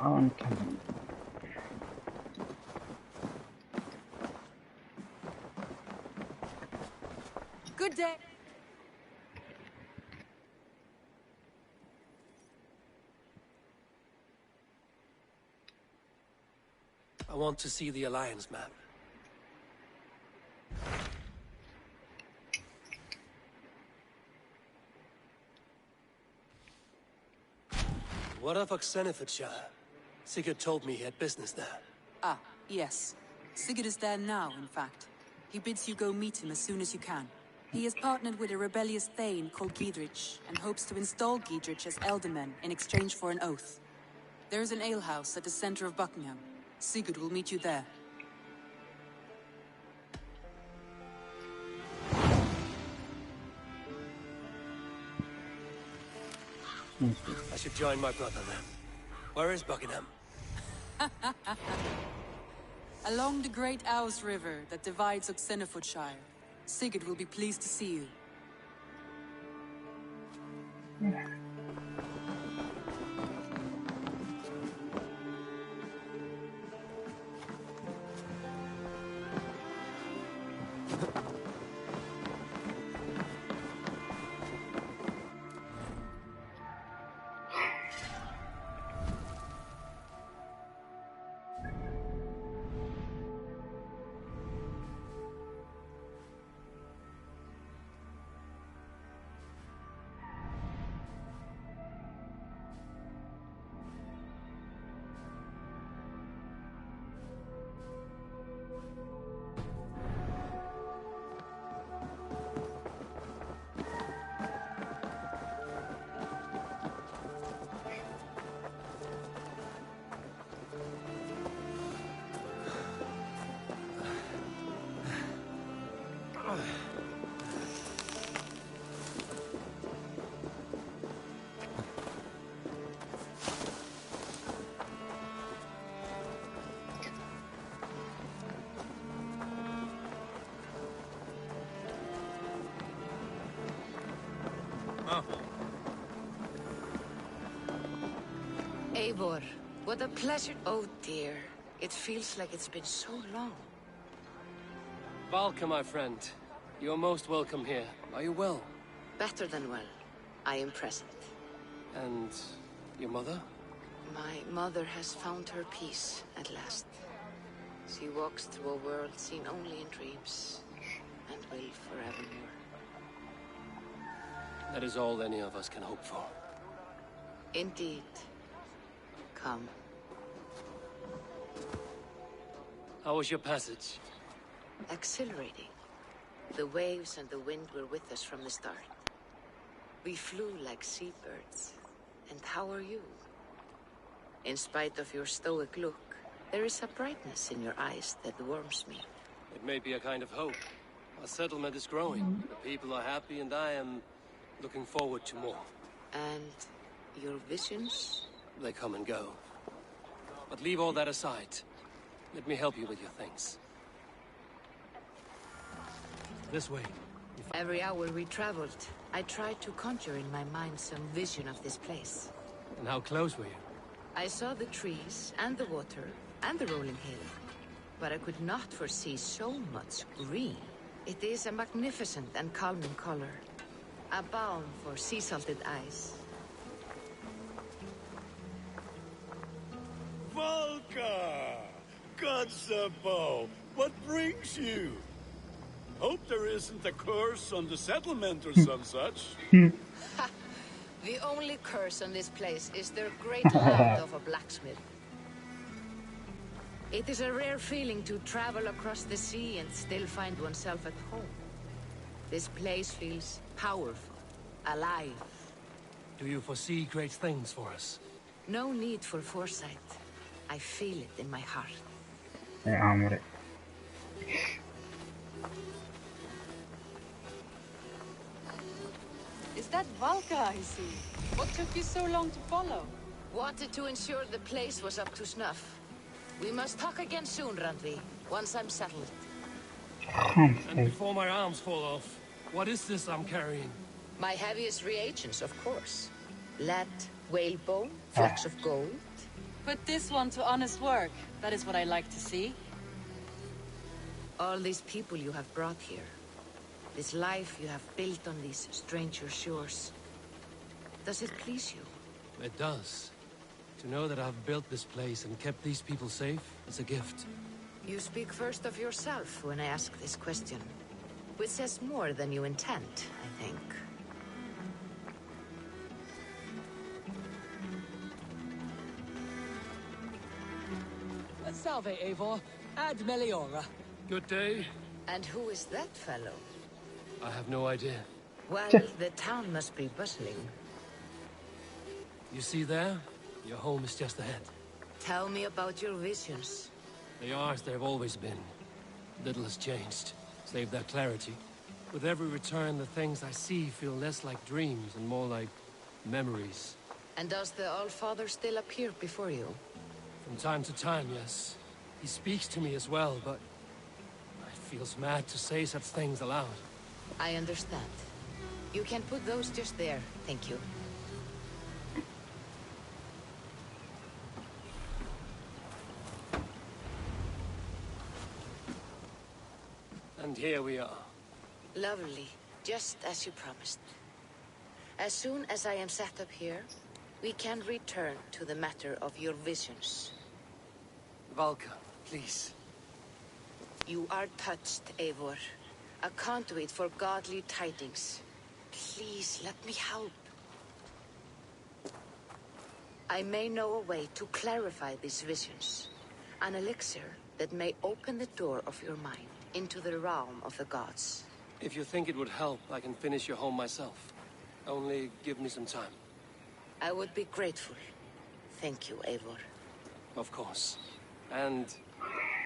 نكمل. Good day. I want to see the Alliance map. What of Oxenfordshire? Sigurd told me he had business there. Ah, yes. Sigurd is there now, in fact. He bids you go meet him as soon as you can. He has partnered with a rebellious thane called Giedrich, and hopes to install Giedrich as Elderman in exchange for an oath. There is an alehouse at the center of Buckingham. Sigurd will meet you there. I should join my brother then. Where is Buckingham? Along the Great Ouse River that divides Oxenfordshire. Sigurd will be pleased to see you. Eivor, what a pleasure. Oh dear, it feels like it's been so long. Valka, my friend. You're most welcome here. Are you well? Better than well. I am present. And your mother? My mother has found her peace at last. She walks through a world seen only in dreams, and will forevermore. That is all any of us can hope for. Indeed. Come. How was your passage? Exhilarating. The waves and the wind were with us from the start. We flew like seabirds. And how are you? In spite of your stoic look, there is a brightness in your eyes that warms me. It may be a kind of hope. Our settlement is growing. The people are happy and I am looking forward to more. And your visions? They come and go. But leave all that aside. Let me help you with your things. This way. Every hour we traveled, I tried to conjure in my mind some vision of this place. And how close were you? I saw the trees and the water and the rolling hill. But I could not foresee so much green. It is a magnificent and calming color. A balm for sea-salted eyes. Valka! Godsabo! What brings you? Hope there isn't a curse on the settlement or some such. The only curse on this place is their great land of a blacksmith. It is a rare feeling to travel across the sea and still find oneself at home. This place feels powerful, alive. Do you foresee great things for us? No need for foresight. I feel it in my heart. يا عمري. Is that Valka I see? What took you so long to follow? Wanted to ensure the place was up to snuff. We must talk again soon, Randvi, once I'm settled. And before my arms fall off, what is this I'm carrying? My heaviest reagents, of course. Lead, whalebone, flecks of gold, Put this one to honest work. That is what I like to see. All these people you have brought here. This life you have built on these stranger shores. Does it please you? It does. To know that I've built this place and kept these people safe is a gift. You speak first of yourself when I ask this question. Which says more than you intend, I think. Salve, Eivor. Ad Meliora. Good day. And who is that fellow? I have no idea. Well, the town must be bustling. You see there? Your home is just ahead. Tell me about your visions. They are as they've always been. Little has changed, save their clarity. With every return, the things I see feel less like dreams and more like memories. And does the Allfather still appear before you? From time to time, yes. He speaks to me as well, but it feels mad to say such things aloud. I understand. You can put those just there, thank you. And here we are. Lovely, just as you promised. As soon as I am set up here, we can return to the matter of your visions. Valka, please. You are touched, Eivor. A conduit for godly tidings. Please, let me help. I may know a way to clarify these visions. An elixir that may open the door of your mind into the realm of the gods. If you think it would help, I can finish your home myself. Only give me some time. I would be grateful. Thank you, Eivor. Of course. And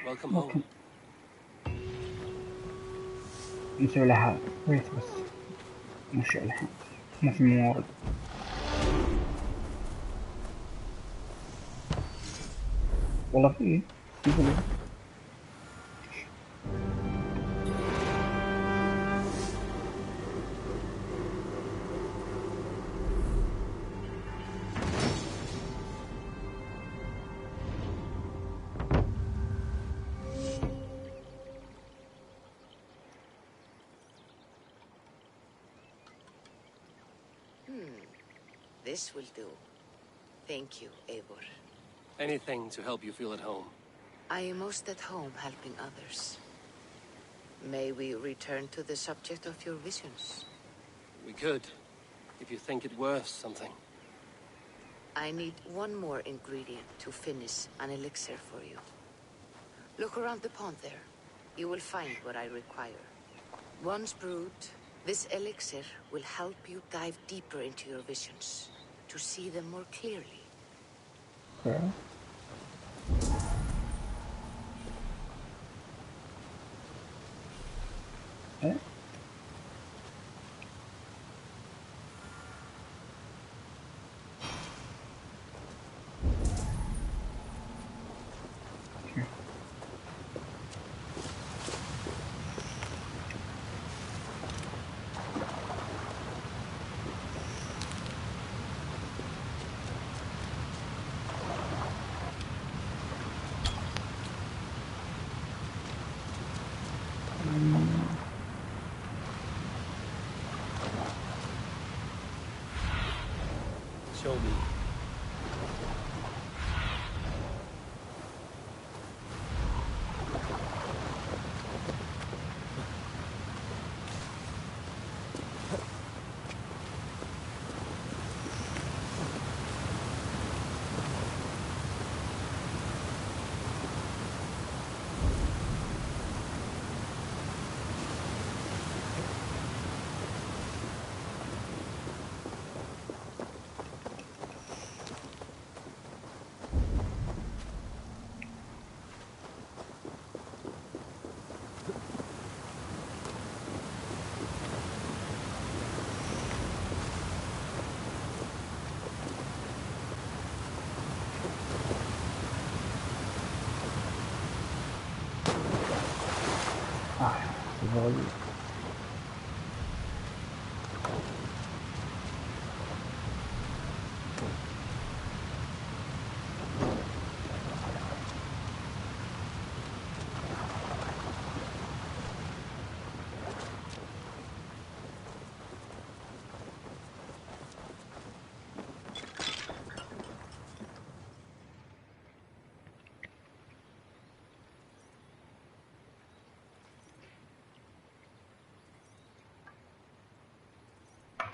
welcome home. نسوي لها ويت بس مش الحين ما في موارد. والله في يقول This will do. Thank you, Eivor. Anything to help you feel at home. I am most at home helping others. May we return to the subject of your visions? We could, if you think it worth something. I need one more ingredient to finish an elixir for you. Look around the pond there. You will find what I require. Once brewed, this elixir will help you dive deeper into your visions, to see them more clearly. Okay. Eh? Show me. volume.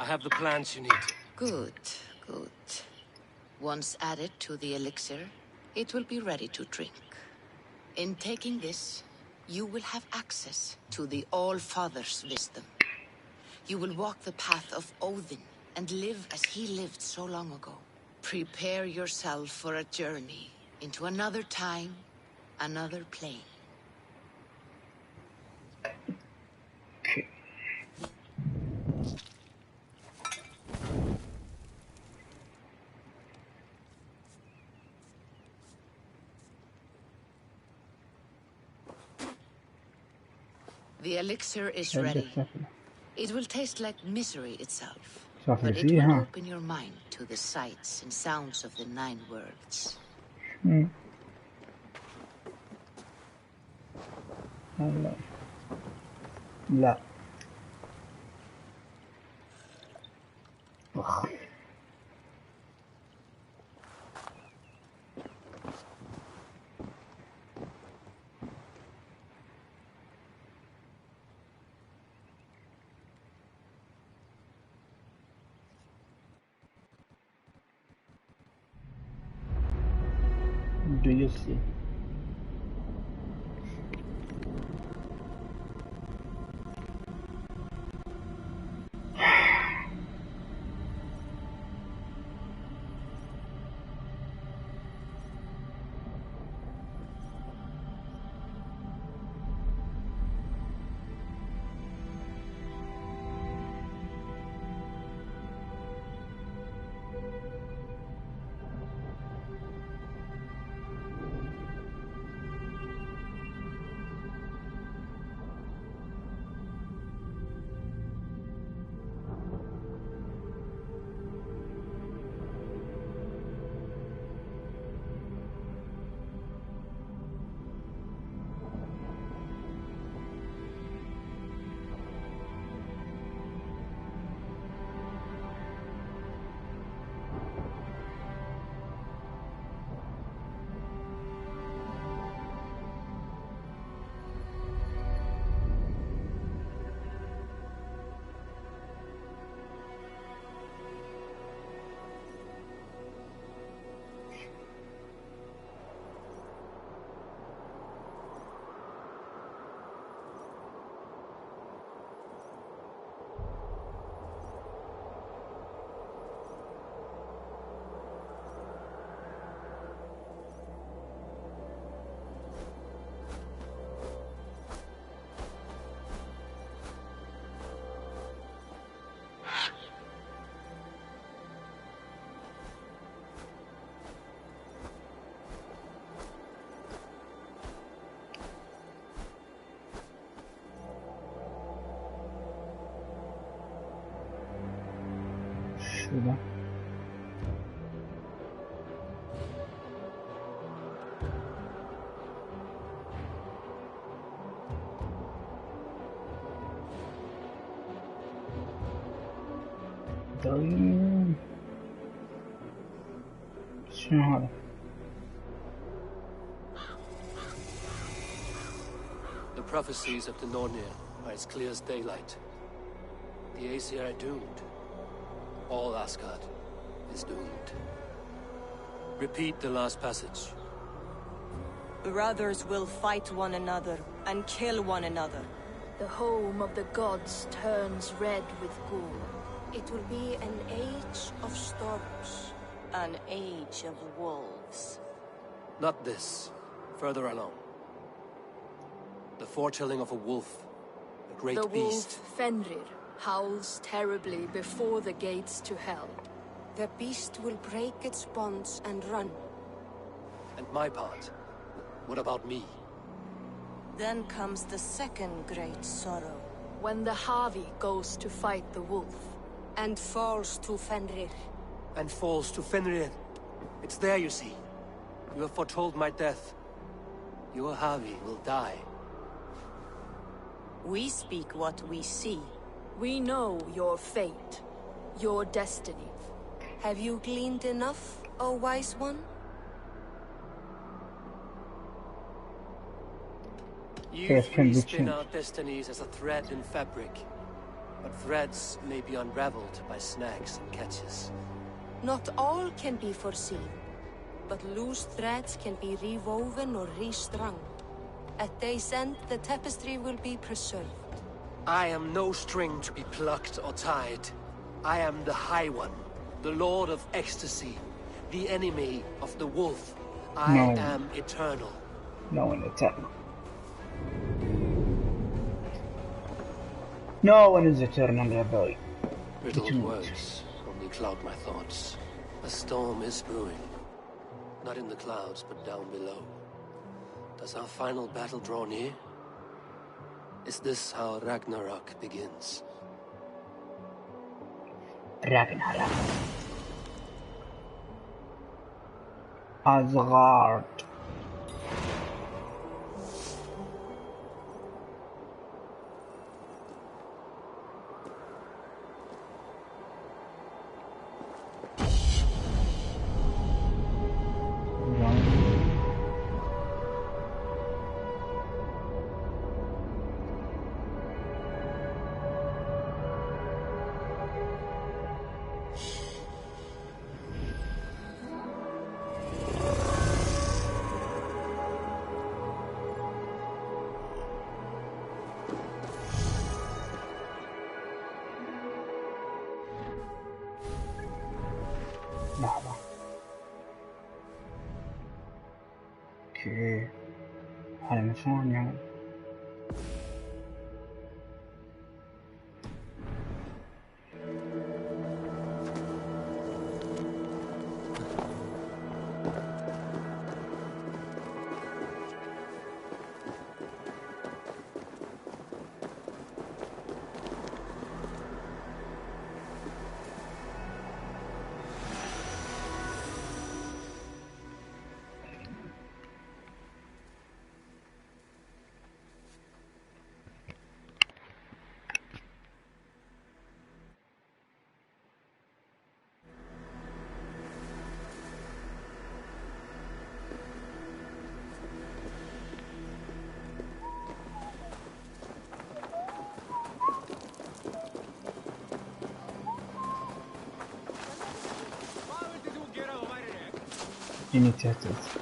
I have the plants you need. Good, good. Once added to the elixir, it will be ready to drink. In taking this, you will have access to the All-Father's wisdom. You will walk the path of Odin and live as he lived so long ago. Prepare yourself for a journey into another time, another plane. The elixir is ready. It will taste like misery itself, but it will open your mind to the sights and sounds of the 9 worlds. لا. Do you see? شو طيب شنو هذا؟ The prophecies of the Nornir are as clear as daylight. The Aesir are doomed. All Asgard is doomed. Repeat the last passage. Brothers will fight one another and kill one another. The home of the gods turns red with gore. It will be an age of storms. An age of wolves. Not this. Further along. The foretelling of a wolf. A great beast. The wolf Fenrir howls terribly before the gates to hell. The beast will break its bonds and run. And my part? What about me? Then comes the second great sorrow. When the Havi goes to fight the wolf. And falls to Fenrir. And falls to Fenrir. It's there, you see. You have foretold my death. Your Havi will die. We speak what we see. We know your fate, your destiny. Have you gleaned enough, O wise one? You three spin out destinies as a thread in fabric. but threads may be unraveled by snags and catches. Not all can be foreseen, but loose threads can be rewoven or restrung. At day's end, the tapestry will be preserved. I am no string to be plucked or tied. I am the High One, the Lord of Ecstasy, the enemy of the Wolf. I am eternal. No one eternal. No one is eternal, ya boy. Riddled words only cloud my thoughts. A storm is brewing. Not in the clouds, but down below. Does our final battle draw near? Is this how Ragnarok begins? Ragnarok. Asgard. لحظة. اوكي هذا من شلون يعني؟ إني تهتز.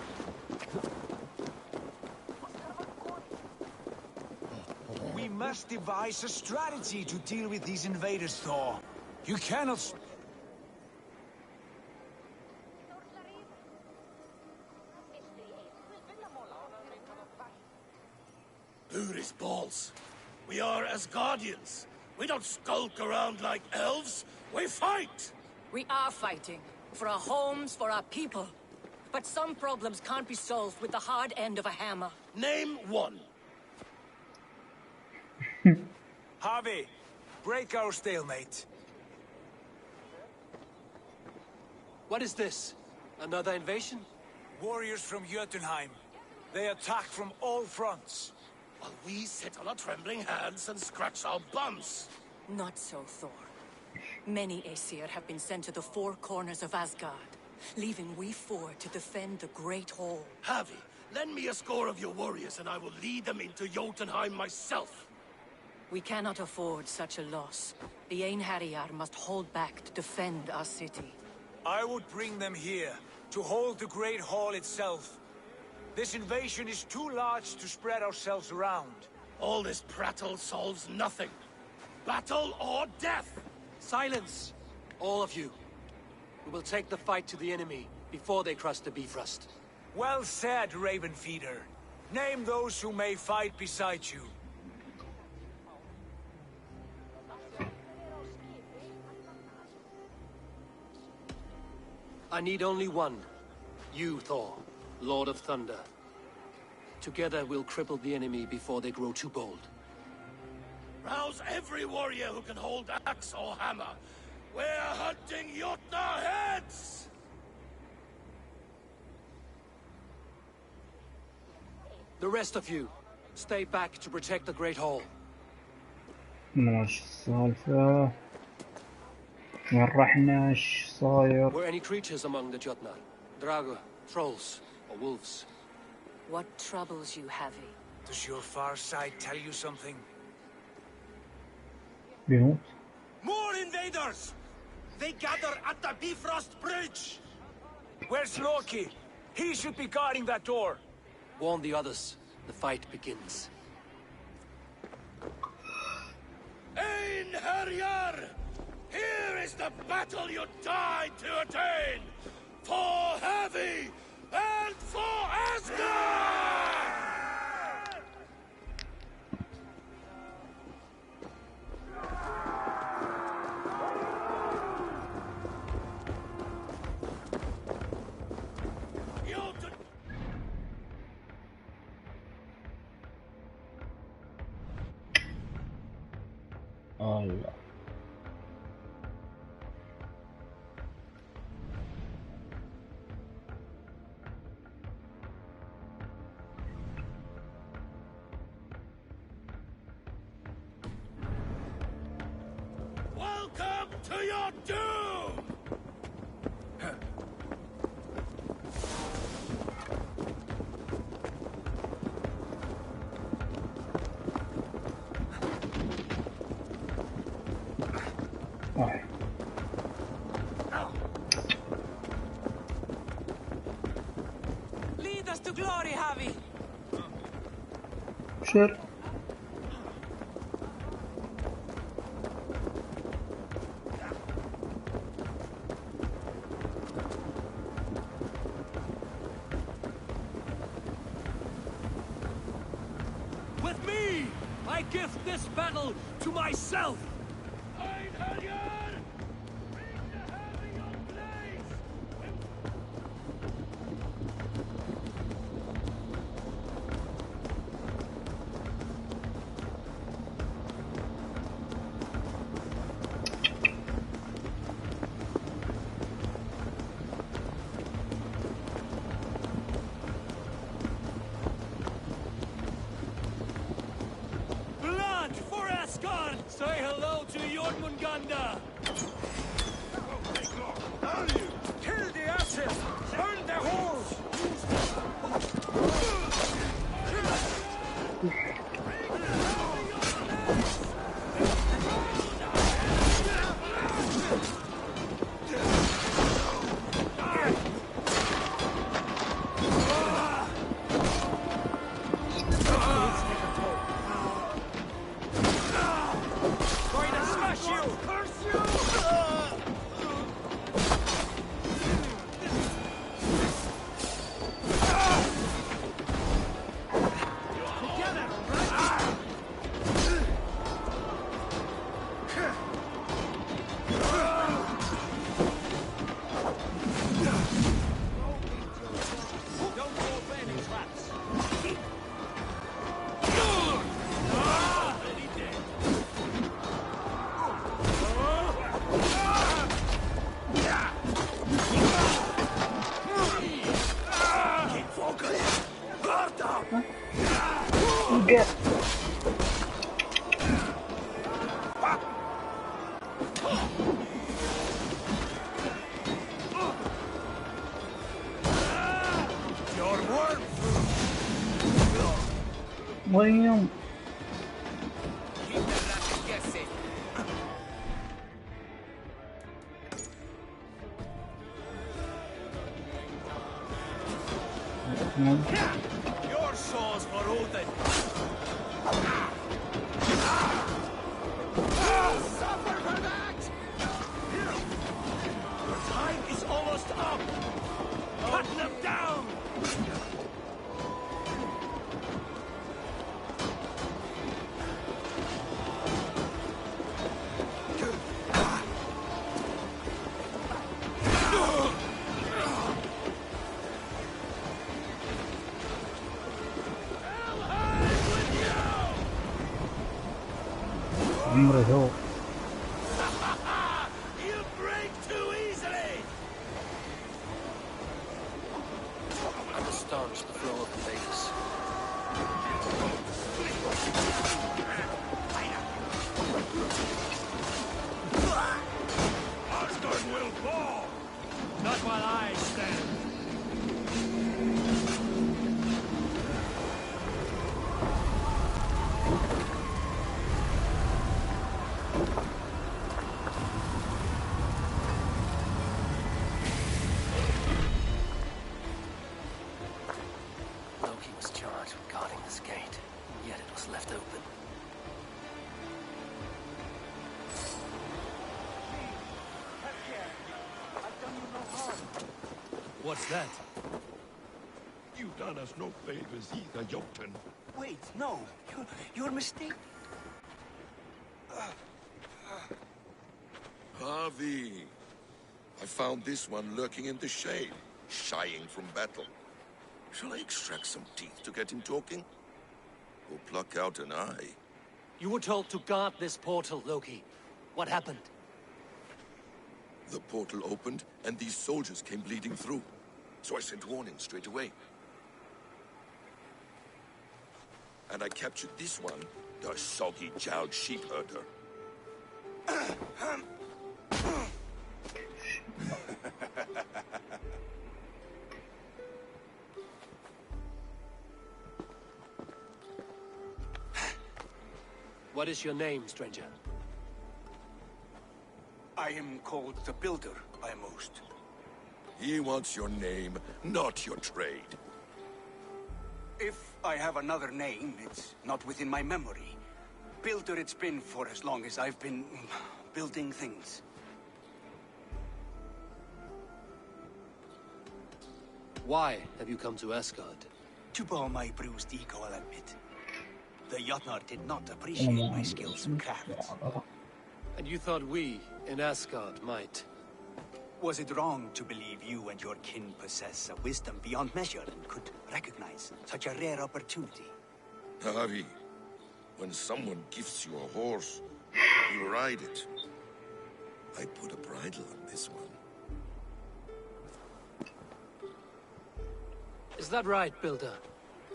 We must devise a strategy to deal with these invaders, Thor. You cannot... Booty's balls. We are Asgardians. We don't skulk around like elves. We fight! We are fighting. For our homes, for our people. But some problems can't be solved with the hard end of a hammer. Name one. Harvey, break our stalemate. What is this? Another invasion? Warriors from Jotunheim. They attack from all fronts. While we sit on our trembling hands and scratch our bums. Not so, Thor. Many Aesir have been sent to the four corners of Asgard, leaving we four to defend the Great Hall. Harvey, lend me a score of your warriors and I will lead them into Jotunheim myself. We cannot afford such a loss. The Einherjar must hold back to defend our city. I would bring them here, to hold the Great Hall itself. This invasion is too large to spread ourselves around. All this prattle solves nothing. Battle or death! Silence! All of you. We will take the fight to the enemy before they cross the Bifrost. Well said, Ravenfeeder. Name those who may fight beside you. I need only one. You, Thor, Lord of Thunder. Together we'll cripple the enemy before they grow too bold. Rouse every warrior who can hold axe or hammer. We're hunting Jotnar heads! The rest of you, stay back to protect the Great Hall. ماش السالفة؟ وين رحنا؟ ايش صاير؟ Were any creatures among the Jotnar? Drago, trolls, or wolves? What troubles you, Havi? Does your far side tell you something? بيموت؟ More invaders! They gather at the Bifrost Bridge! Where's Loki? He should be guarding that door. Warn the others. The fight begins. Einherjar! Here is the battle you died to attain! For Heavy and for Asgard! الله. Welcome to your doom! واحد. Lead us to glory, Javi. Sure. With me! I gift this battle to myself! Einherjar! Bring the Heavy your place! Blood for Asgard! Say hello to Jormungandr! Kill the ashes! Burn their holes! Going to smash you! Curse you! Don't fall for any traps. Keep focused! Guard up! Get. Your worm! وين Keep the rat guessing. Your saw's for Odin. Suffer for that! Your time is almost up. Cut them down! عمره ذوق. You break too easily! I must staunch the flow of invaders. Asgard will fall! Not while I stand. was left open. What's that? You've done us no favors either, Jotun. Wait, no. You're mistaken. Harvey. I found this one lurking in the shade, shying from battle. Shall I extract some teeth to get him talking? Or pluck out an eye? You were told to guard this portal, Loki. What happened? The portal opened, and these soldiers came bleeding through. So I sent warning straight away. And I captured this one, the soggy-jowled sheep herder. What is your name, stranger? I am called the Builder by most. He wants your name, not your trade. If I have another name, it's not within my memory. Builder it's been for as long as I've been building things. Why have you come to Asgard? To bow my bruised ego, I'll admit. The Jotnar did not appreciate my skills and crafts. And you thought we, in Asgard, might? Was it wrong to believe you and your kin possess a wisdom beyond measure and could recognize such a rare opportunity? Harvey, when someone gifts you a horse, you ride it. I put a bridle on this one. Is that right, Builder?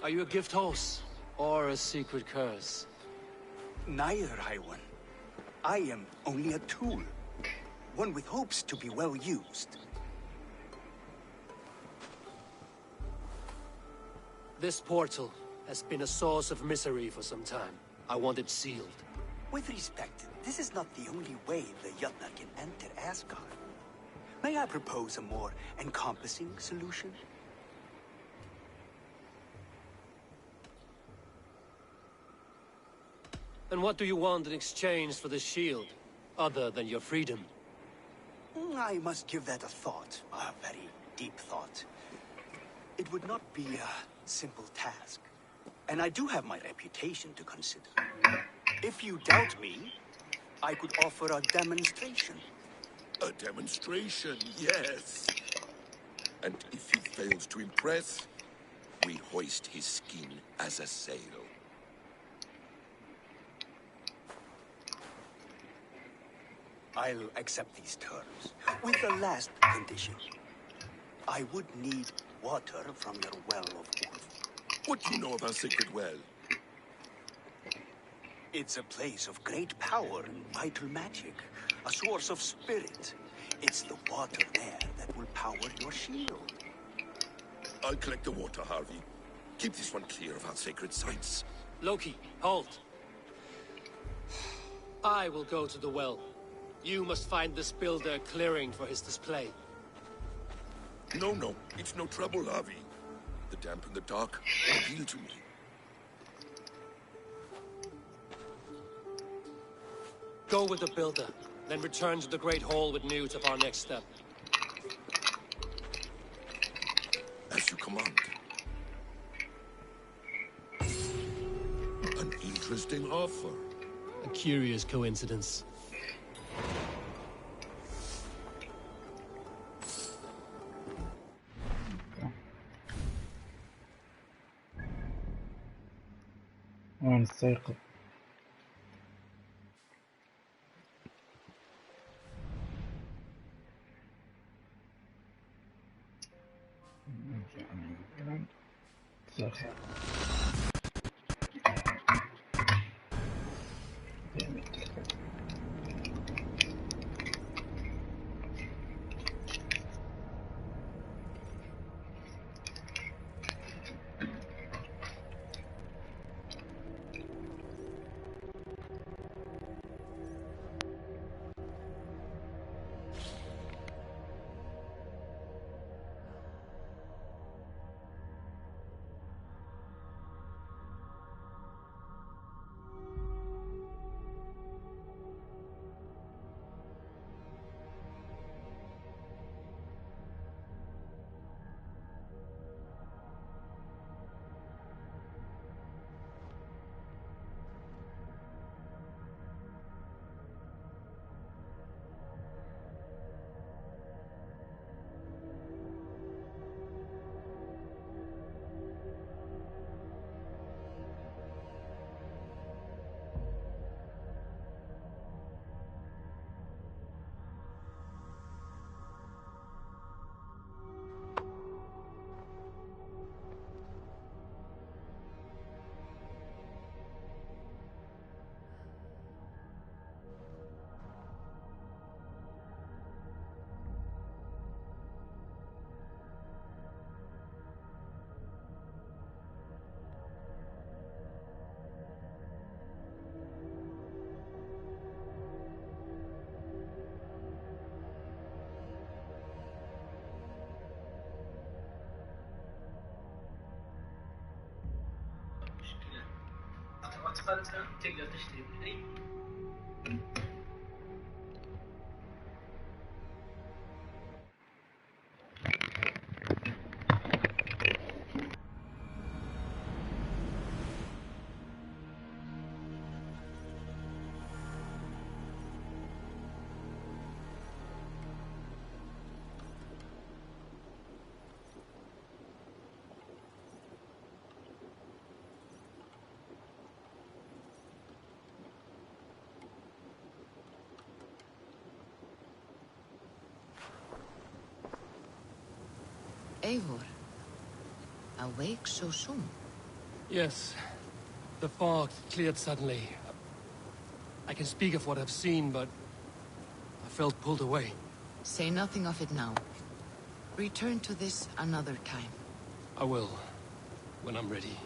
Are you a gift horse? Or a secret curse? Neither, High One. I am only a tool. One with hopes to be well used. This portal has been a source of misery for some time. I want it sealed. With respect, this is not the only way the Jotnar can enter Asgard. May I propose a more encompassing solution? And what do you want in exchange for the shield, other than your freedom? I must give that a thought, a very deep thought. It would not be a simple task. And I do have my reputation to consider. If you doubt me, I could offer a demonstration. A demonstration, yes. And if he fails to impress, we hoist his skin as a sail. I'll accept these terms, with the last condition. I would need water from your well of Ulf. What do you know of our sacred well? It's a place of great power and vital magic, a source of spirit. It's the water there that will power your shield. I'll collect the water, Harvey. Keep this one clear of our sacred sites. Loki, halt. I will go to the well. You must find this builder clearing for his display. No, it's no trouble, Harvey. The damp and the dark appeal to me. Go with the builder, then return to the Great Hall with news of our next step. As you command. An interesting offer. A curious coincidence. ونستيقظ. مساء الخير. نسختها تقدر تشتري من أي Eivor, awake so soon? Yes. The fog cleared suddenly. I can speak of what I've seen, but I felt pulled away. Say nothing of it now. Return to this another time. I will, when I'm ready.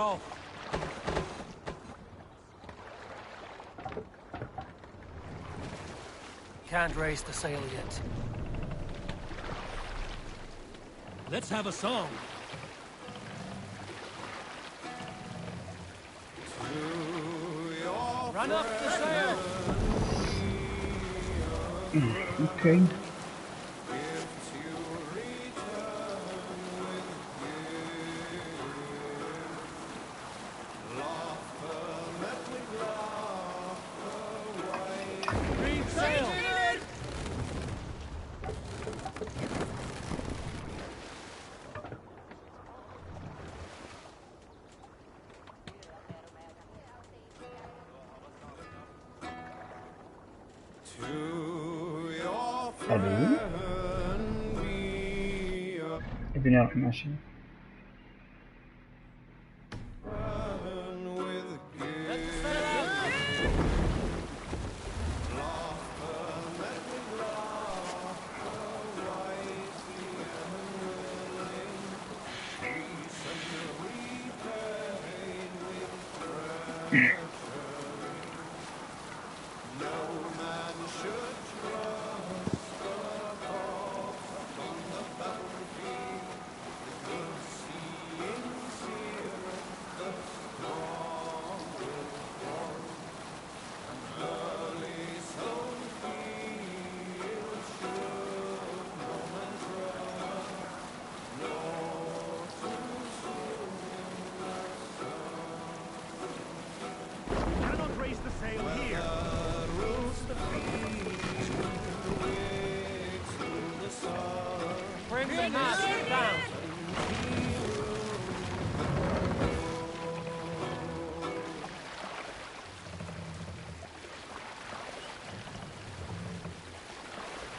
go. Can't raise the sail yet. Let's have a song. Run up the sail. Okay. Reef sail. حلو. الدنيا راح ماشي. Bring the mast down.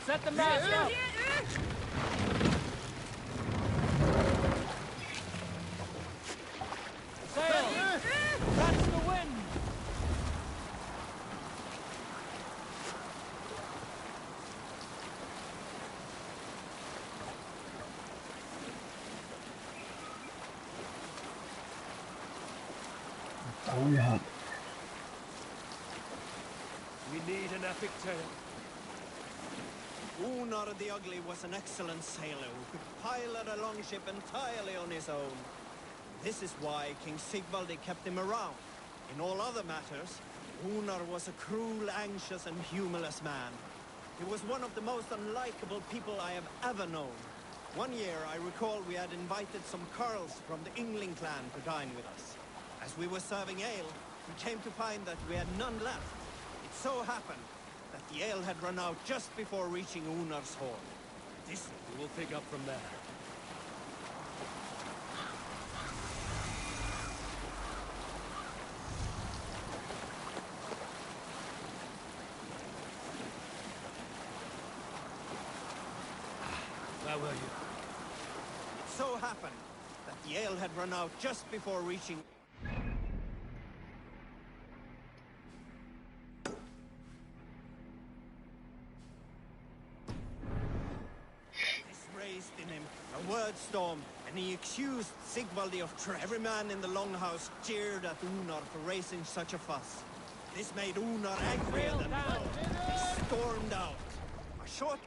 Set the mast up. Sail. Catch the wind. طولها. We need an epic tale. Unar the Ugly was an excellent sailor who could pilot a longship entirely on his own. This is why King Sigvaldi kept him around. In all other matters, Unar was a cruel, anxious, and humorless man. He was one of the most unlikable people I have ever known. One year, I recall we had invited some Carls from the Yngling clan to dine with us. As we were serving ale, we came to find that we had none left. It so happened that the ale had run out just before reaching Unar's hall. This we will pick up from there. Where were you? It so happened that the ale had run out just before reaching... This raised in him a word storm, and he accused Sigvaldi of treachery. Every man in the longhouse jeered at Unar for raising such a fuss. This made Unar angrier than before. He stormed out. A short...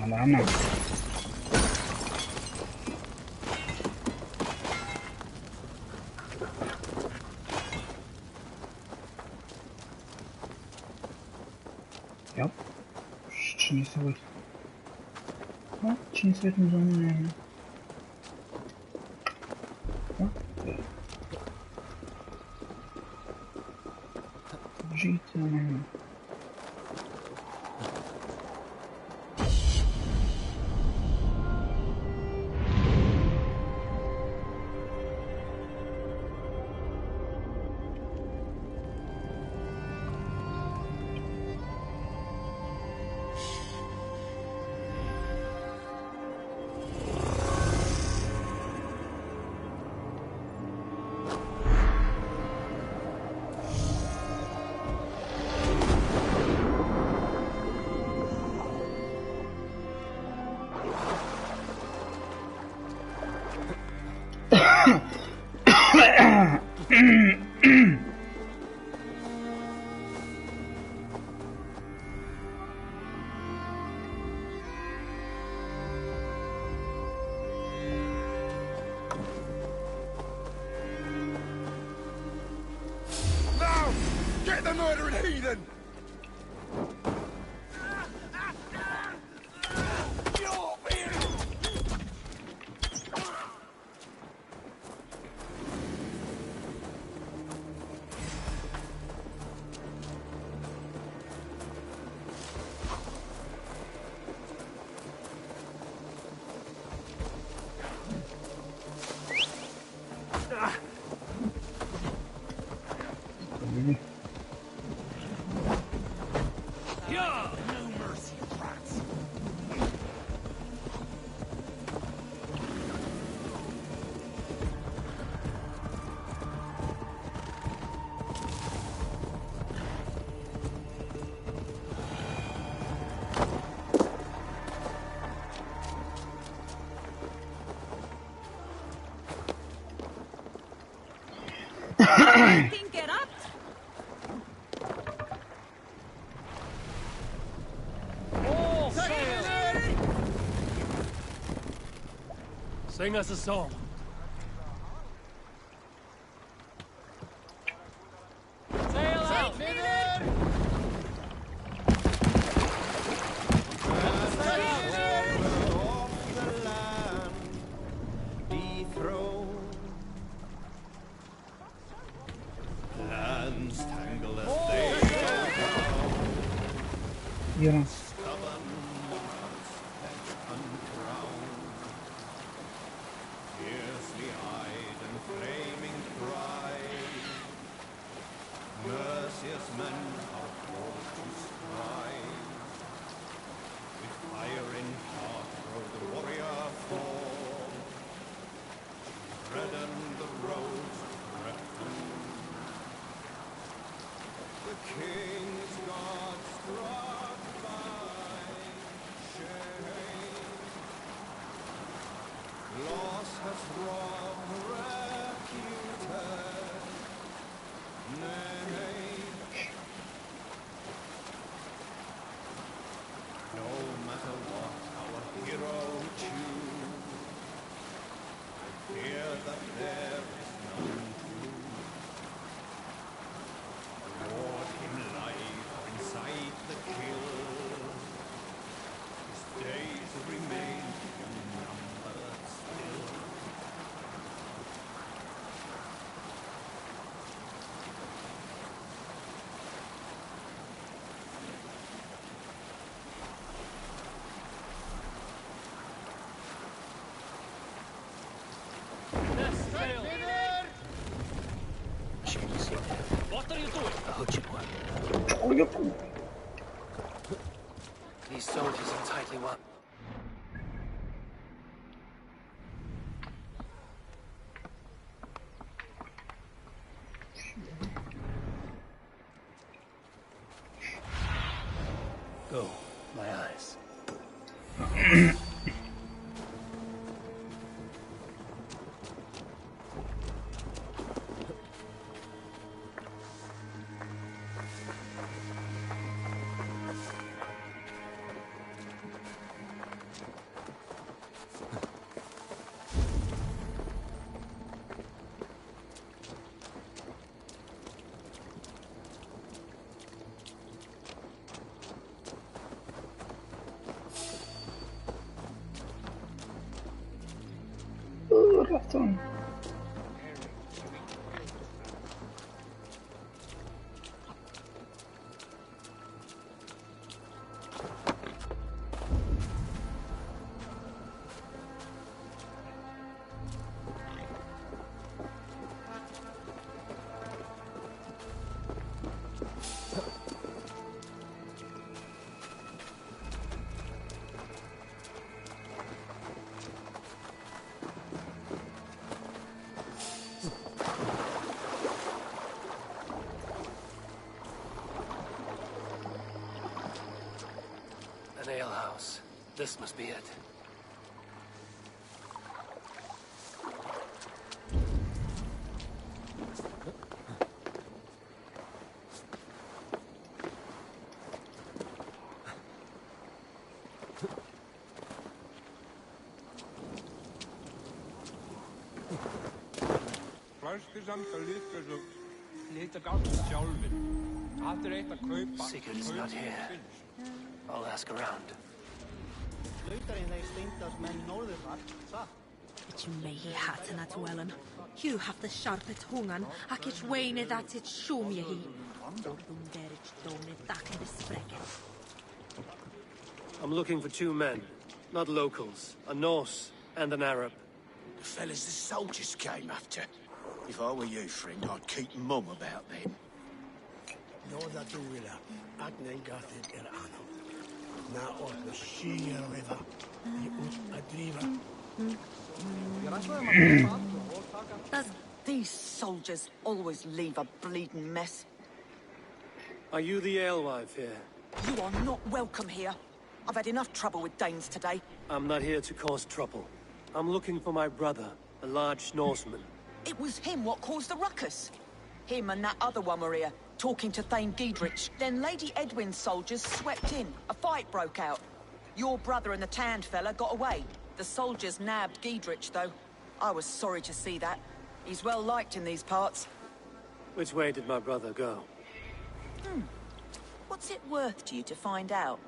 على هنا. يب شنو سويت؟ ها شنو سويت من زمان يعني؟ جيت أنا هنا. Get the murdering heathen! Get up! All sail! Sing us a song. Sail out! Yeah. What are you doing? A hutching one. These soldiers are tightly wound. Go, my eyes. رحتون؟ An alehouse. This must be it. Sigurd is not here. I'll ask around. It's me hatten at Wellen. You have the sharpest hungan, ac it's wain that it's shoom ye he. I'm looking for two men, not locals, a Norse and an Arab. The fellas the soldiers came after. If I were you, friend, I'd keep mum about them. No, that do willa. Agnen gathed anno. Na or the Shia River. A driver. Does these soldiers always leave a bleeding mess? Are you the alewife here? You are not welcome here. I've had enough trouble with Danes today. I'm not here to cause trouble. I'm looking for my brother, a large Norseman. It was him what caused the ruckus. Him and that other one were here, talking to Thane Giedrich. Then Lady Edwin's soldiers swept in. A fight broke out. Your brother and the tanned fella got away. The soldiers nabbed Giedrich, though. I was sorry to see that. He's well liked in these parts. Which way did my brother go? What's it worth to you to find out?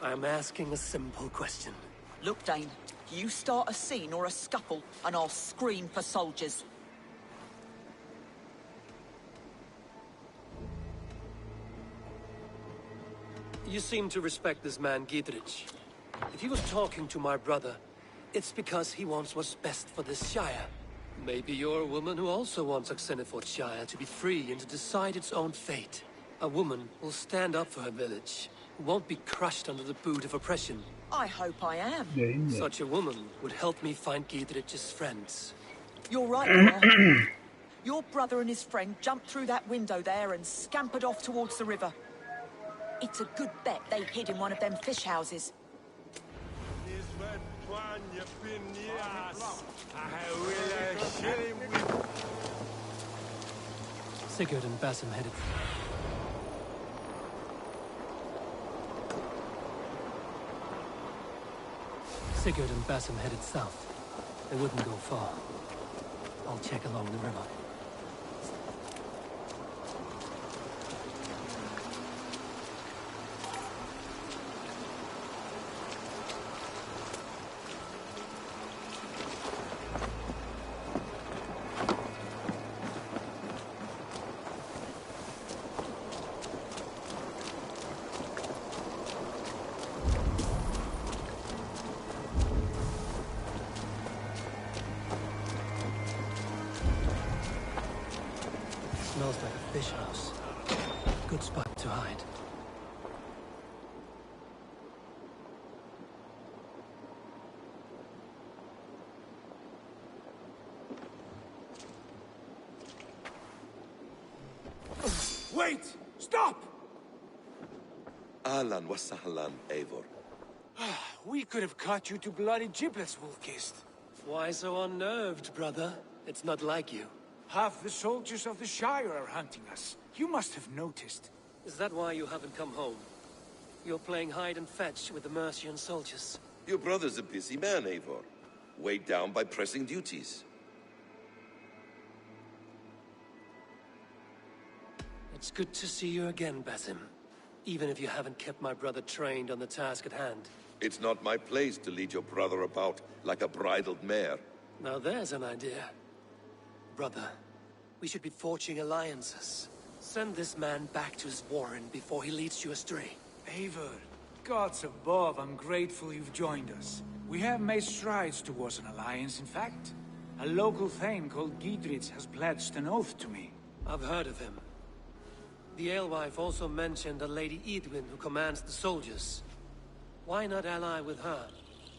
I'm asking a simple question. Look, Dane, you start a scene or a scuffle, and I'll scream for soldiers. You seem to respect this man, Giedrich. If he was talking to my brother, it's because he wants what's best for this Shire. Maybe you're a woman who also wants Oxeniford Shire to be free and to decide its own fate. A woman will stand up for her village, who won't be crushed under the boot of oppression. I hope I am. Such a woman would help me find Giedrich's friends. You're right, you are. Your brother and his friend jumped through that window there and scampered off towards the river. It's a good bet they hid in one of them fish houses. Sigurd and Basim headed. Sigurd and Basim headed south. They wouldn't go far. I'll check along the river. Smells like a fish house. Good spot to hide. Wait! Stop! Ahlan wa sahlan, Eivor. We could have cut you to bloody giblets, Wolfkist. Why so unnerved, brother? It's not like you. Half the soldiers of the Shire are hunting us. You must have noticed. Is that why you haven't come home? You're playing hide and fetch with the Mercian soldiers. Your brother's a busy man, Eivor. Weighed down by pressing duties. It's good to see you again, Basim. Even if you haven't kept my brother trained on the task at hand. It's not my place to lead your brother about like a bridled mare. Now there's an idea. Brother, we should be forging alliances. Send this man back to his warren before he leads you astray. Eivor, gods above, I'm grateful you've joined us. We have made strides towards an alliance, in fact. A local thane called Giedrich has pledged an oath to me. I've heard of him. The alewife also mentioned a Lady Edwin who commands the soldiers. Why not ally with her?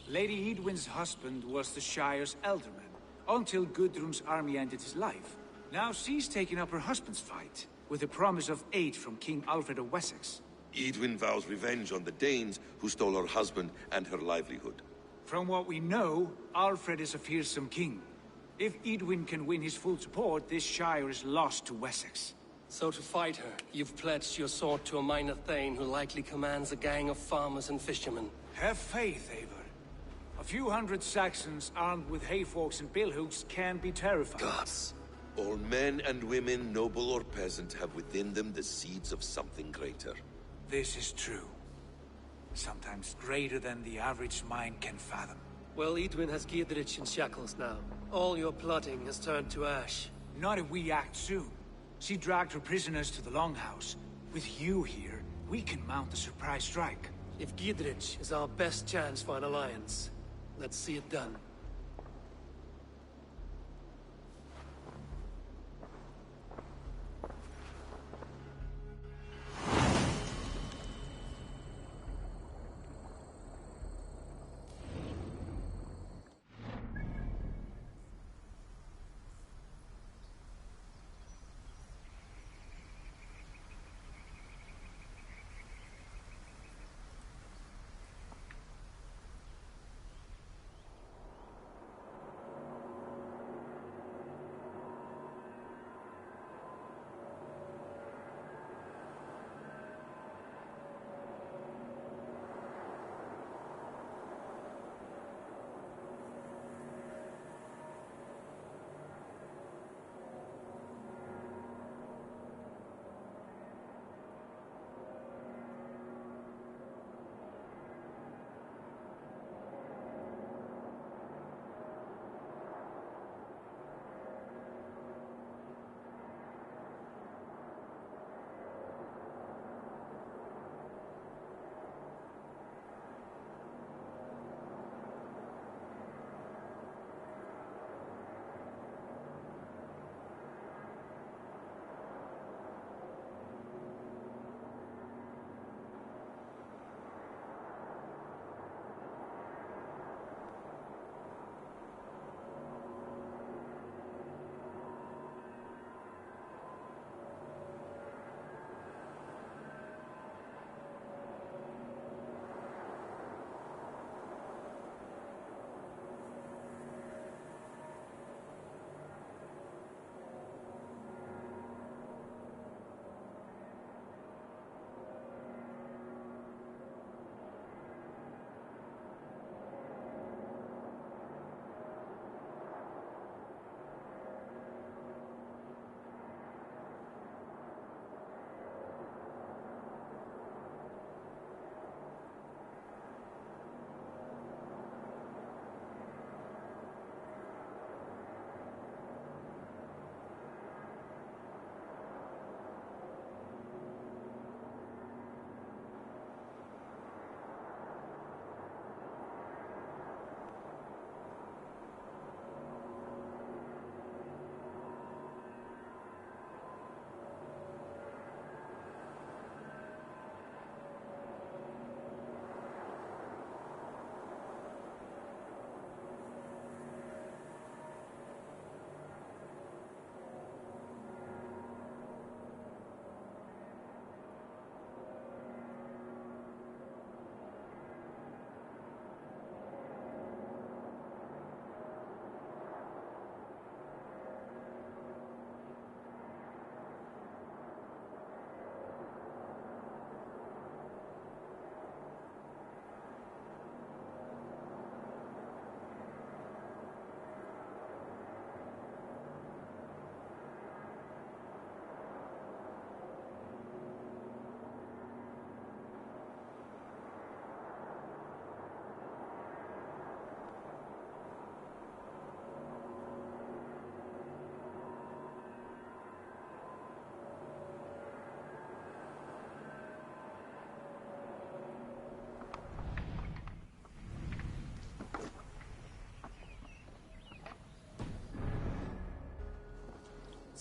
Lady Edwin's husband was the Shire's alderman, until Gudrun's army ended his life. Now she's taken up her husband's fight, with the promise of aid from King Alfred of Wessex. Edwin vows revenge on the Danes who stole her husband and her livelihood. From what we know, Alfred is a fearsome king. If Edwin can win his full support, this Shire is lost to Wessex. So to fight her, you've pledged your sword to a minor thane who likely commands a gang of farmers and fishermen. Have faith, Eivor. A few hundred Saxons armed with hayforks and billhooks can be terrifying. Gods. All men and women, noble or peasant, have within them the seeds of something greater. This is true. Sometimes greater than the average mind can fathom. Well, Edwin has Giedrich in shackles now. All your plotting has turned to ash. Not if we act soon. She dragged her prisoners to the Longhouse. With you here, we can mount a surprise strike. If Giedrich is our best chance for an alliance, let's see it done.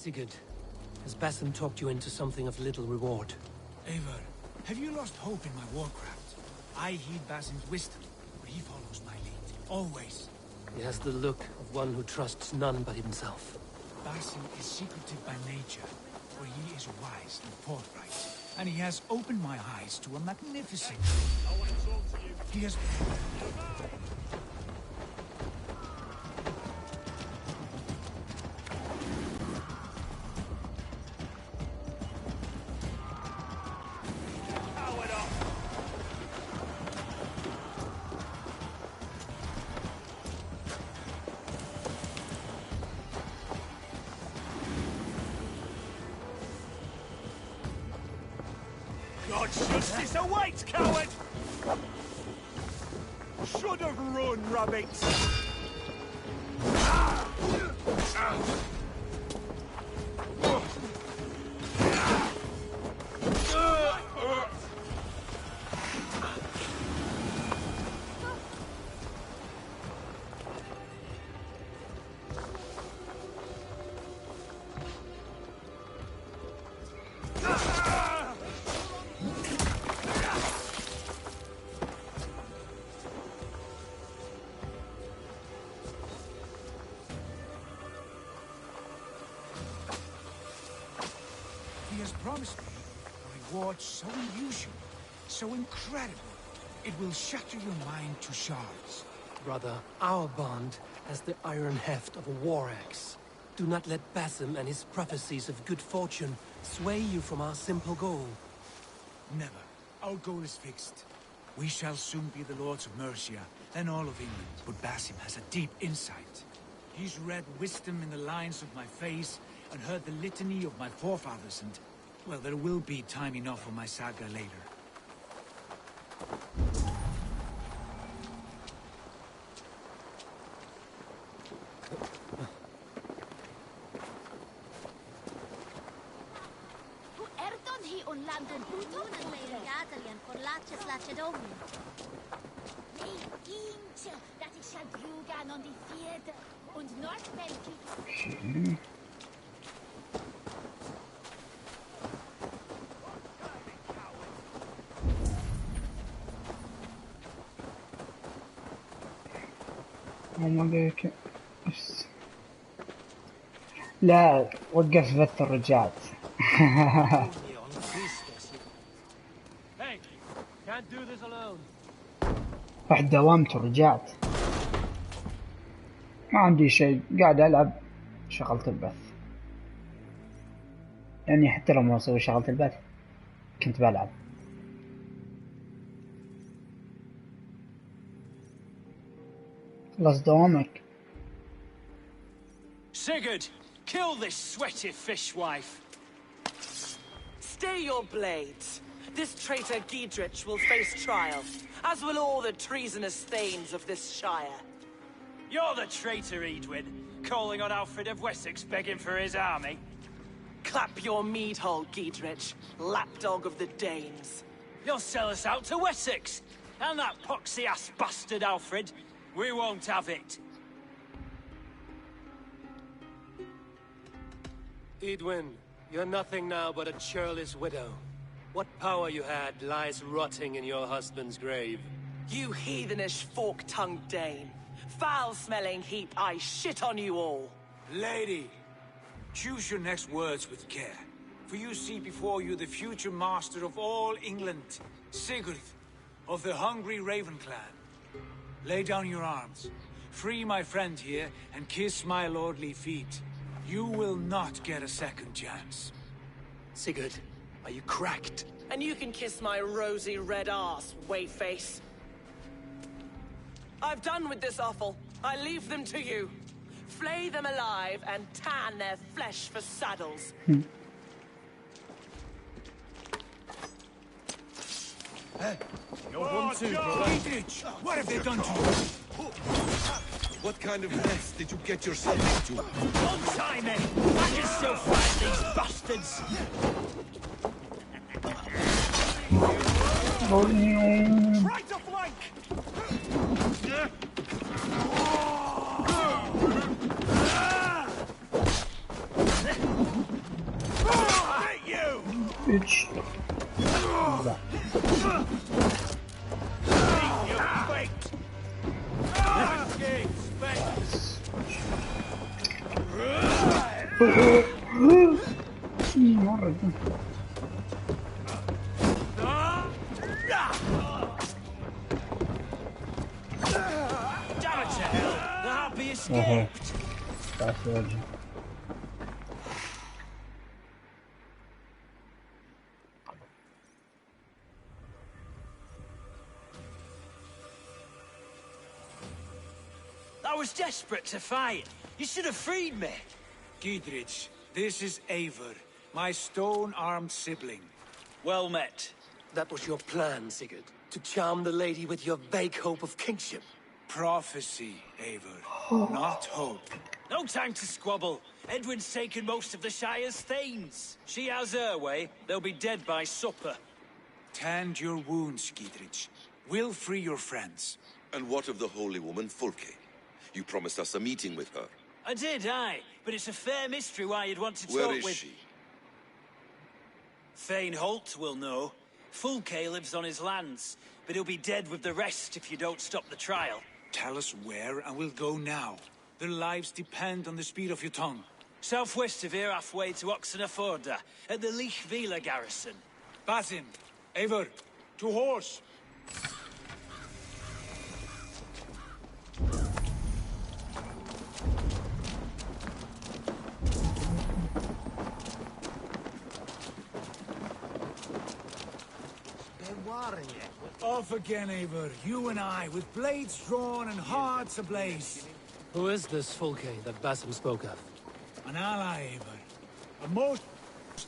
Sigurd, has Basim talked you into something of little reward? Eivor, have you lost hope in my warcraft? I heed Basim's wisdom, but he follows my lead. Always. He has the look of one who trusts none but himself. Basim is secretive by nature, for he is wise and forthright. And he has opened my eyes to a magnificent... I want to talk to you. He has... God's justice awaits, coward! Should have run, rabbits! He has promised me a reward so unusual, so incredible, it will shatter your mind to shards. Brother, our bond has the iron heft of a war axe. Do not let Basim and his prophecies of good fortune sway you from our simple goal. Never. Our goal is fixed. We shall soon be the lords of Mercia, then all of England. But Basim has a deep insight. He's read wisdom in the lines of my face, and heard the litany of my forefathers, and... well, there will be time enough for my saga later. لا وقف بث الرجال. رحت داومت ورجعت، ما عندي شيء، قاعد ألعب. شغلت البث، يعني حتى لو ما أسوي شغلت البث كنت بلعب. خلص دوامك. Sigurd, kill this sweaty fishwife. Stay your blades. This traitor Giedrich will face trial, as will all the treasonous thanes of this shire. You're the traitor, Edwin, calling on Alfred of Wessex begging for his army. Clap your mead hole, Giedrich, lapdog of the Danes. You'll sell us out to Wessex, and that poxy-ass bastard Alfred. We won't have it. Edwin, you're nothing now but a churlish widow. What power you had lies rotting in your husband's grave. You heathenish fork-tongued Dane. Foul-smelling heap, I shit on you all. Lady, choose your next words with care. For you see before you the future master of all England, Sigurd, of the hungry Raven clan. Lay down your arms. Free my friend here and kiss my lordly feet. You will not get a second chance. Sigurd, are you cracked? And you can kiss my rosy red ass, wayface. I've done with this offal. I leave them to you. Flay them alive and tan their flesh for saddles. You're one too, Giedrich! What have they done to you? What kind of mess did you get yourself into? Untie me! I can still fight these bastards! Try to flank! مرة دي. Damn it to hell! The harpy اوه escaped! تعس وجهي. I was desperate to fight. You should have freed me. Giedrich, this is Eivor, my stone-armed sibling. Well met. That was your plan, Sigurd. To charm the lady with your vague hope of kingship. Prophecy, Eivor, not hope. No time to squabble. Edwin's taken most of the Shire's thanes. She has her way. They'll be dead by supper. Tend your wounds, Giedrich. We'll free your friends. And what of the holy woman, Fulke? You promised us a meeting with her. I did, aye. But it's a fair mystery why you'd want to talk Where with... is she? Thane Holt will know. Fulke lives on his lands, but he'll be dead with the rest if you don't stop the trial. Tell us where, and we'll go now. Their lives depend on the speed of your tongue. Southwest of here, halfway to Oxenaforda, at the Lichvila garrison. Basim, Eivor, to horse! Off again, Eivor. You and I, with blades drawn and hearts ablaze. Who is this Fulke that Basim spoke of? An ally, Eivor. A most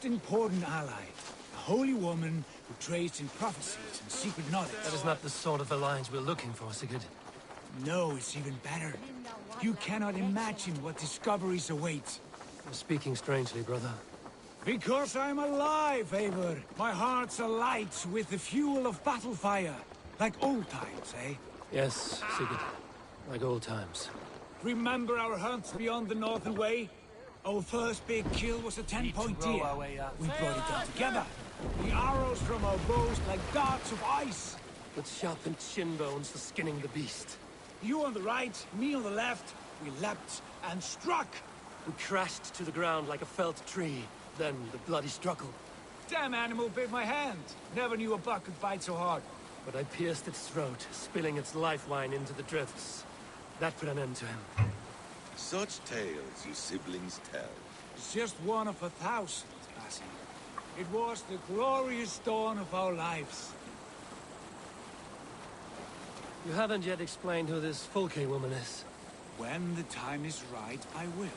important ally. A holy woman who trades in prophecies and secret knowledge. That is not the sort of alliance we're looking for, Sigurd. No, it's even better. You cannot imagine what discoveries await. You're speaking strangely, brother. Because I'm alive, Eivor. My heart's alight with the fuel of battle fire. Like old times, eh? Yes, Sigurd. Like old times. Remember our hunts beyond the Northern Way? Our first big kill was a 10-point deer. We brought it down together. The arrows from our bows like darts of ice. With sharpened shin bones for skinning the beast. You on the right, me on the left. We leapt and struck. We crashed to the ground like a felled tree. Then the bloody struggle. Damn animal bit my hand. Never knew a buck could bite so hard. But I pierced its throat, spilling its life wine into the drifts. That put an end to him. Such tales you siblings tell. It's just one of 1,000, Basim. It was the glorious dawn of our lives. You haven't yet explained who this Fulke woman is. When the time is right, I will.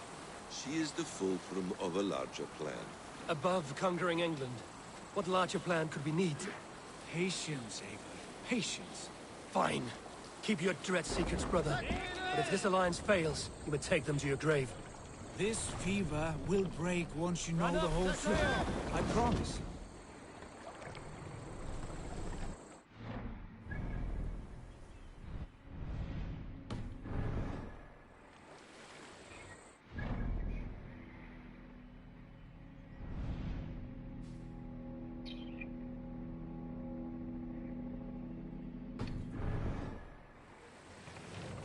She is the fulcrum of a larger plan. Above conquering England, what larger plan could we need? Patience, Eivor. Patience. Fine. Keep your dread secrets, brother. But if this alliance fails, you may take them to your grave. This fever will break once you know the whole truth. I promise.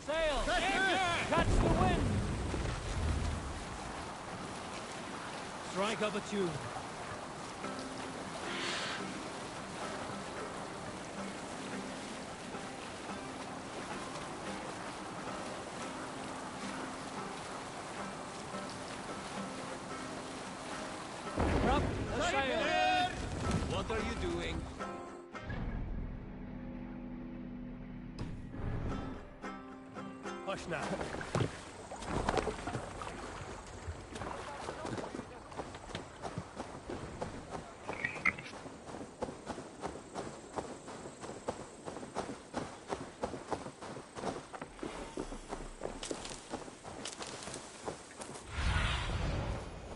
Sail! Catch the wind! Strike up a tune. Up the sail! What are you doing? Hush now.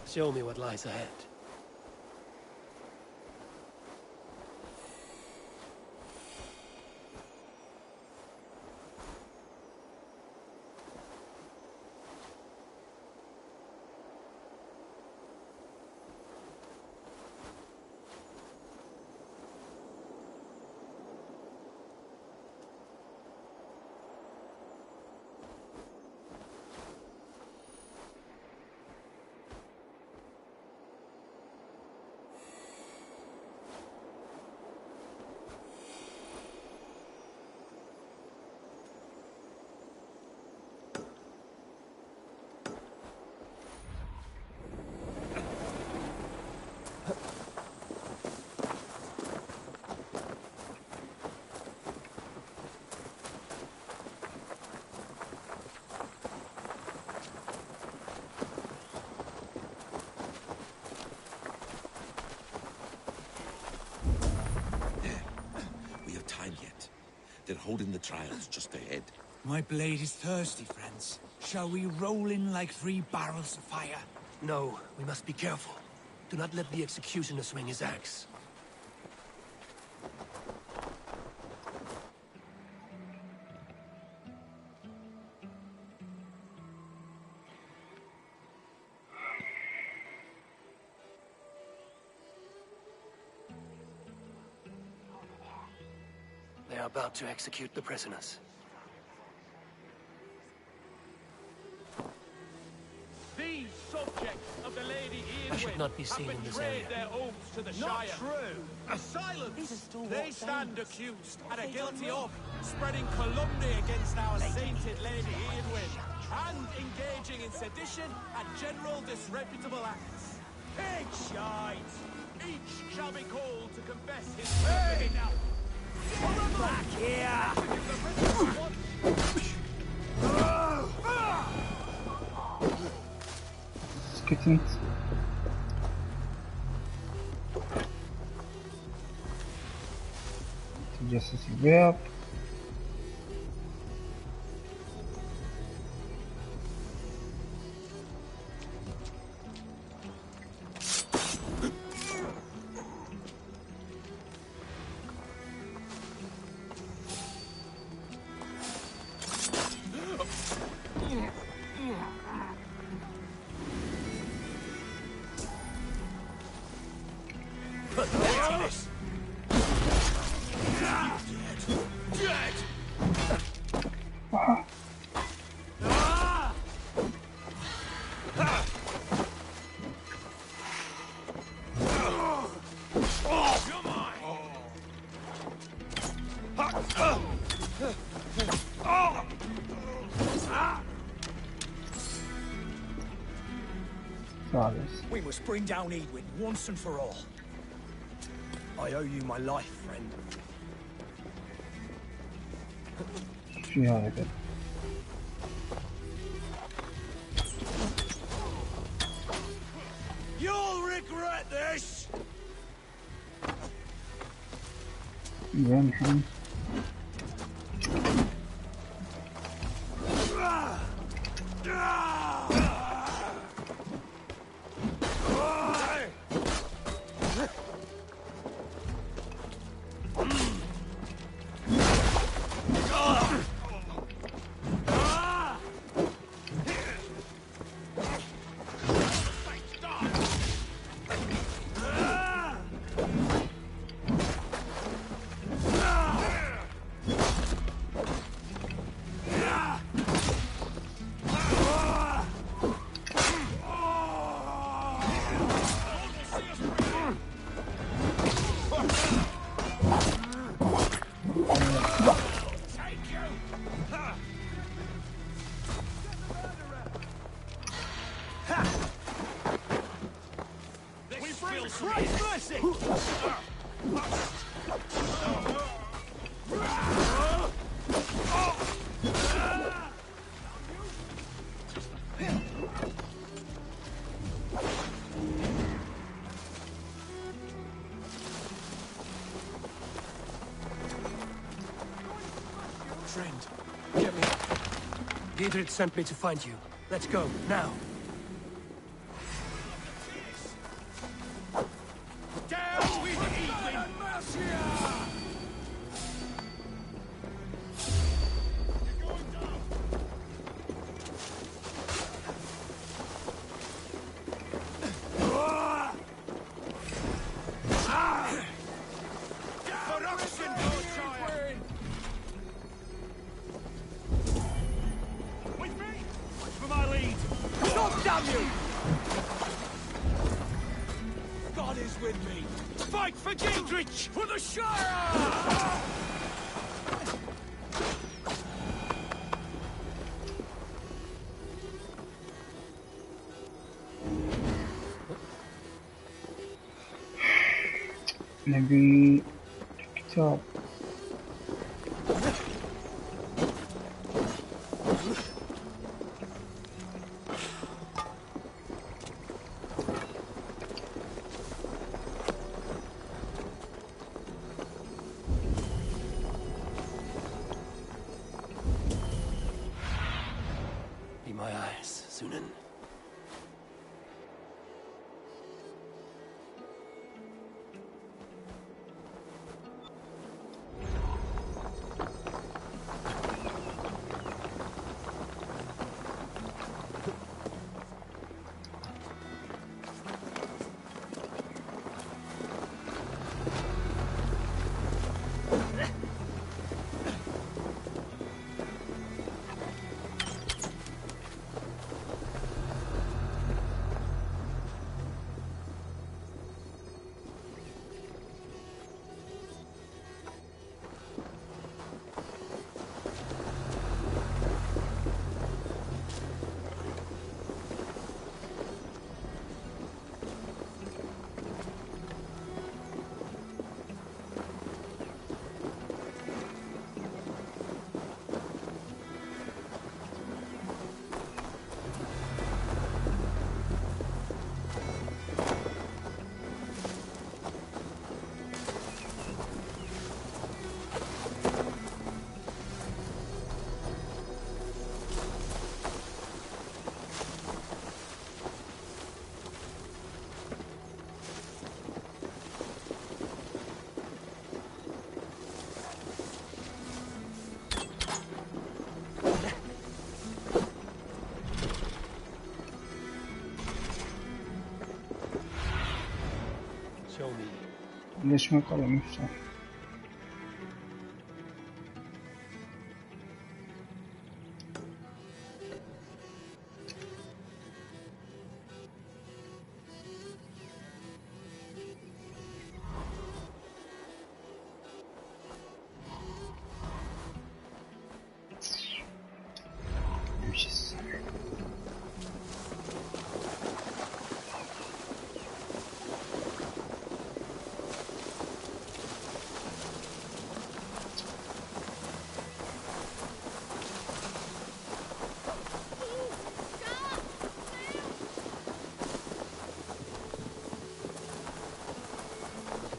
Show me what lies ahead. holding the trials just ahead. My blade is thirsty, friends. Shall we roll in like 3 barrels of fire? No, we must be careful. Do not let the executioner swing his axe. They are about to execute the prisoners. These subjects of the Lady I should not be seen in this area. their oaths to the Not Shire. true! Silence! They stand accused and are guilty of spreading calumny against our sainted Lady Eowyn and engaging in sedition and general disreputable acts. Pig shite! Each shall be called to confess his hey! Now. Back here! Skittent. تجسس البيض. We must bring down Eowyn once and for all. I owe you my life, friend. شو هذا؟ You'll regret this! زين الحين. Friend, get me. Dietrich sent me to find you. Let's go, now. Down with Eowyn! God is with me. Fight for Giedrich! For the Shire! نبي كتاب. my eyes, Sunan. Show me. ليش ما يطلع مفتاح؟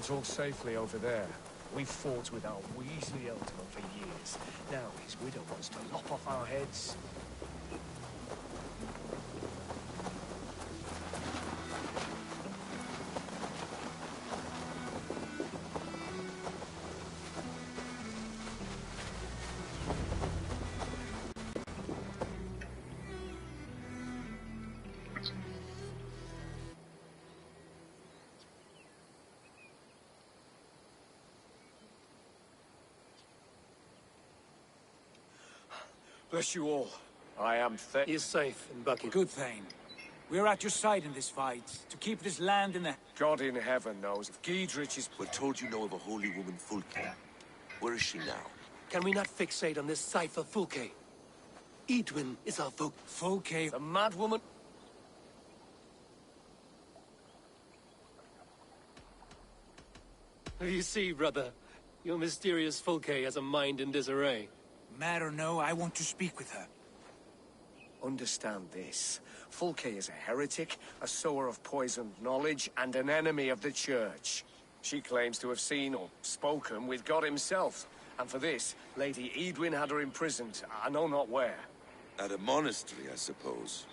It's all safely over there. We've fought with our Weasley Ealdorman for years. Now his widow wants to lop off our heads. Bless you all. I am He is safe in Buckingham. Good, Thane. We're at your side in this fight, to keep this land in the... God in heaven knows if Giedrich is... We're told you know of a holy woman, Fulke. Where is she now? Can we not fixate on this cipher, Fulke? Edwin is our Fulke... a mad woman. You see, brother, your mysterious Fulke has a mind in disarray. Mad or no, I want to speak with her. Understand this. Fulke is a heretic, a sower of poisoned knowledge, and an enemy of the Church. She claims to have seen or spoken with God himself. And for this, Lady Edwin had her imprisoned, I know not where. At a monastery, I suppose.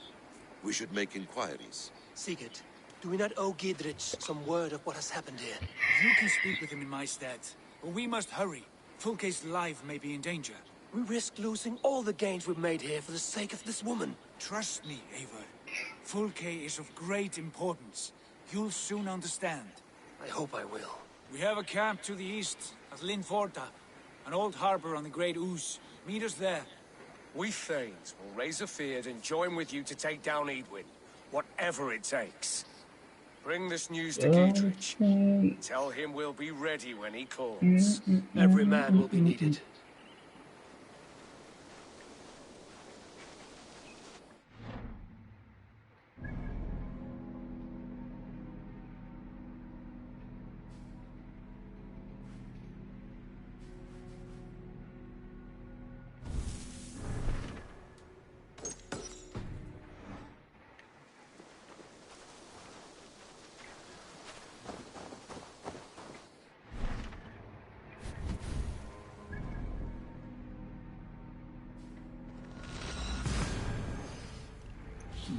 We should make inquiries. Sigurd, do we not owe Giedrich some word of what has happened here? You can speak with him in my stead, but we must hurry. Fulke's life may be in danger. We risk losing all the gains we've made here for the sake of this woman. Trust me, Eivor. Fulke is of great importance. You'll soon understand. I hope I will. We have a camp to the east, at Linforta, an old harbor on the Great Ouse. Meet us there. We Thanes will raise a feard and join with you to take down Edwin, whatever it takes. Bring this news to Giedrich. Tell him we'll be ready when he calls. Every man will be needed.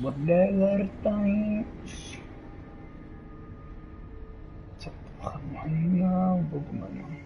whatever times. خلينا وبضمنا.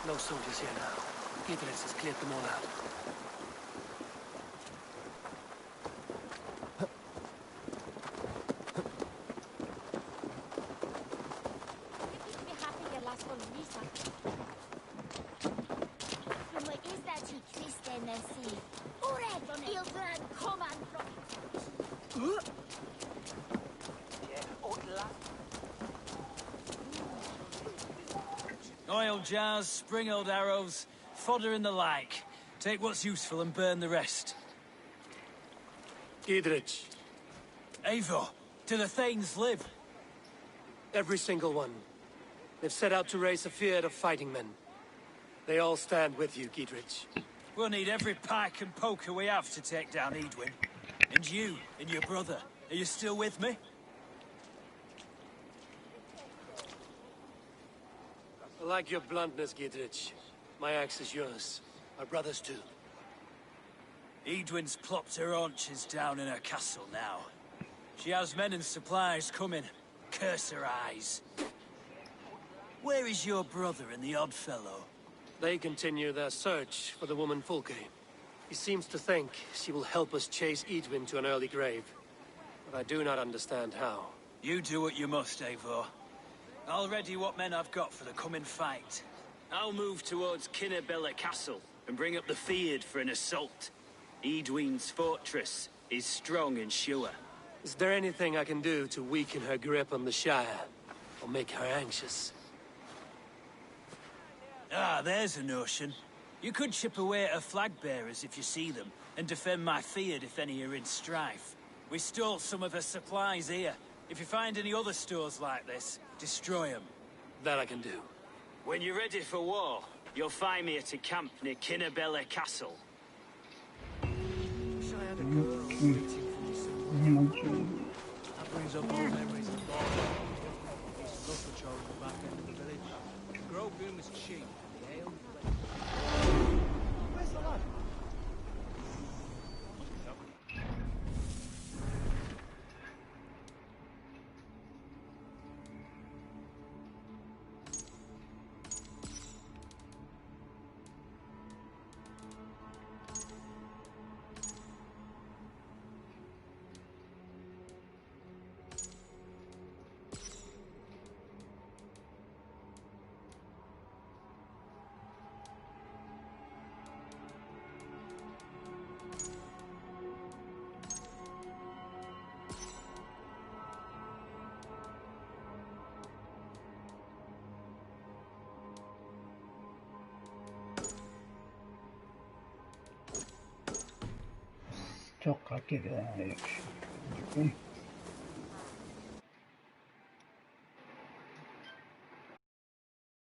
No soldiers here now. Giedrich has cleared them all out. Oil jars, spring-old arrows, fodder and the like. Take what's useful and burn the rest. Giedrich. Eivor, do the Thanes live? Every single one. They've set out to raise a fear of fighting men. They all stand with you, Giedrich. We'll need every pike and poker we have to take down Edwin. And you, and your brother, are you still with me? I like your bluntness, Giedrich. My axe is yours. Our brothers too. Edwin's plopped her haunches down in her castle now. She has men and supplies coming. Curse her eyes. Where is your brother and the odd fellow? They continue their search for the woman Fulke. He seems to think she will help us chase Edwin to an early grave. But I do not understand how. You do what you must, Eivor. I'll ready what men I've got for the coming fight. I'll move towards Kinnebella Castle and bring up the Fyrd for an assault. Edwin's fortress is strong and sure. Is there anything I can do to weaken her grip on the Shire? Or make her anxious? Ah, there's a notion. You could chip away at her flag bearers if you see them, and defend my Fyrd if any are in strife. We stole some of her supplies here. If you find any other stores like this, destroy them. That I can do. When you're ready for war, you'll find me at a camp near Kinnebella Castle. Wish I had a girl waiting for me soon. That brings up old memories of Boston. We used to love patrolling the back end of the village. The grove boom was cheap, and the ale... Where's the lad? أتوقع كذا يكفي.